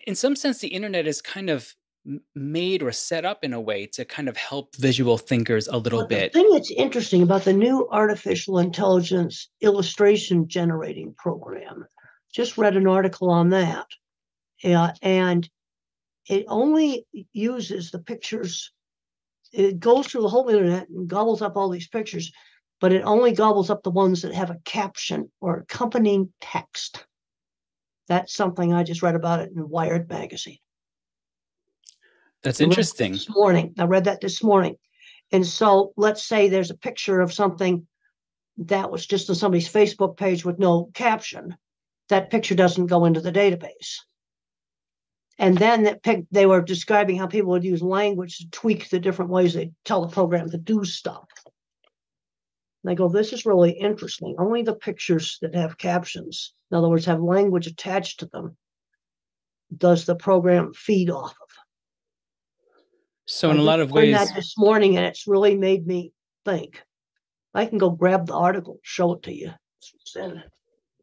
in some sense, the internet is kind of made or set up in a way to kind of help visual thinkers a little But the bit. thing that's interesting about the new artificial intelligence illustration generating program, just read an article on that, and it only uses the pictures. It goes through the whole internet and gobbles up all these pictures, but it only gobbles up the ones that have a caption or accompanying text. That's something I just read about it in Wired magazine. That's I read interesting. this morning. I read that this morning. And so let's say there's a picture of something that was just on somebody's Facebook page with no caption. That picture doesn't go into the database. And then they were describing how people would use language to tweak the different ways they tell the program to do stuff. And I go, this is really interesting. Only the pictures that have captions, in other words, have language attached to them, does the program feed off of. So I in a just lot of learned ways, that this morning, and it's really made me think. I can go grab the article, show it to you. It's in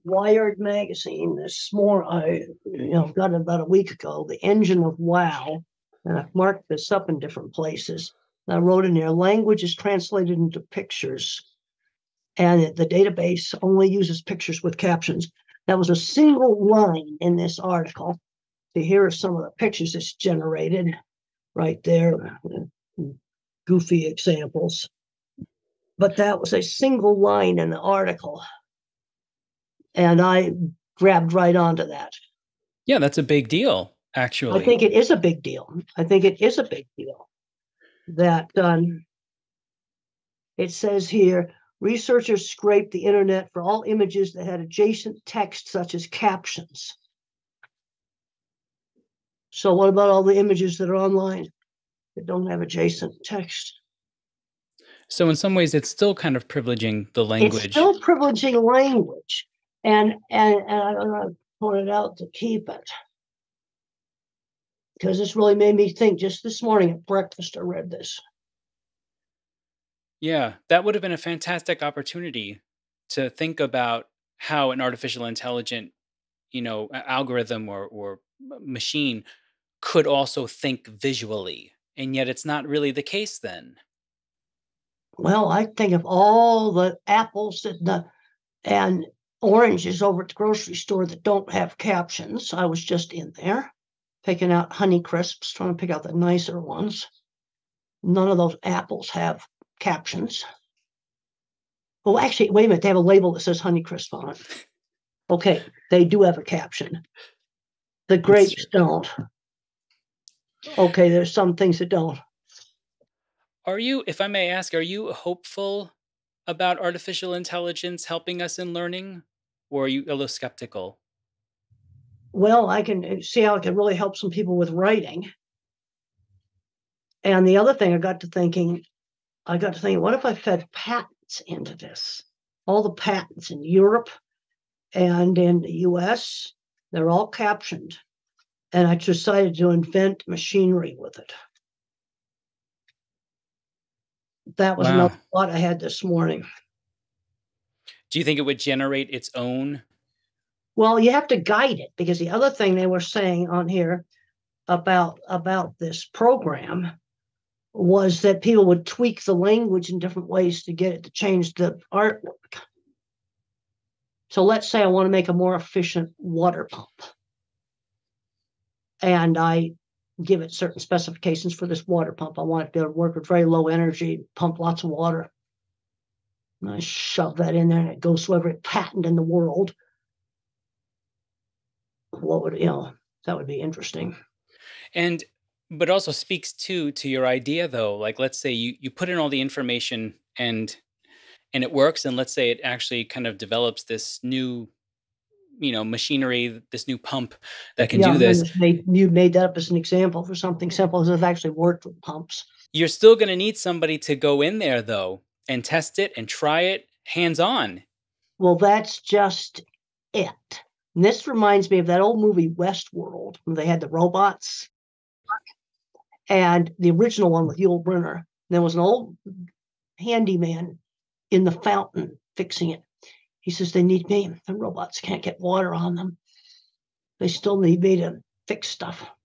Wired magazine this morning. I got it about a week ago. The engine of wow, and I've marked this up in different places. And I wrote in there, language is translated into pictures, and the database only uses pictures with captions. That was a single line in this article. So here are some of the pictures it's generated right there, goofy examples. But that was a single line in the article. And I grabbed right onto that. yeah, that's a big deal, I actually. think it is a big deal. I think it is a big deal that it says here, researchers scraped the internet for all images that had adjacent text, such as captions. So what about all the images that are online that don't have adjacent text? So in some ways, it's still kind of privileging the It's language. still privileging language. And I pointed out to keep it, because this really made me think. Just this morning at breakfast, I read this. Yeah, that would have been a fantastic opportunity to think about how an artificial intelligent, algorithm or machine could also think visually. And yet it's not really the case then. Well, I think of all the apples and oranges over at the grocery store that don't have captions. I was just in there picking out Honey Crisps, trying to pick out the nicer ones. None of those apples have captions. Oh, actually, wait a minute. They have a label that says Honey Crisp on it. Okay, they do have a caption. The grapes don't. Okay, there's some things that don't. Are you, if I may ask, are you hopeful about artificial intelligence helping us in learning? Or are you a little skeptical? Well, I can see how it can really help some people with writing. And the other thing I got to thinking, what if I fed patents into this? All the patents in Europe and in the US, they're all captioned. And I decided to invent machinery with it. That was another thought I had this morning. Do you think it would generate its own? Well, you have to guide it, because the other thing they were saying on here about this program was that people would tweak the language in different ways to get it to change the artwork. So let's say I want to make a more efficient water pump, and I give it certain specifications for this water pump. I want it to be able to work with very low energy, pump lots of water. And I shove that in there, and it goes through every patent in the world. What would, that would be interesting. But also speaks to your idea, though. Like, let's say you put in all the information and it works, and let's say it actually kind of develops this new, machinery, this new pump that can do this. You made that up as an example for something simple, as I've actually worked with pumps. You're still going to need somebody to go in there, though, and test it and try it hands-on. Well, that's just it. And this reminds me of that old movie Westworld, when they had the robots. And the original one with Yul Brynner. There was an old handyman in the fountain fixing it. He says, they need me. The robots can't get water on them. They still need me to fix stuff.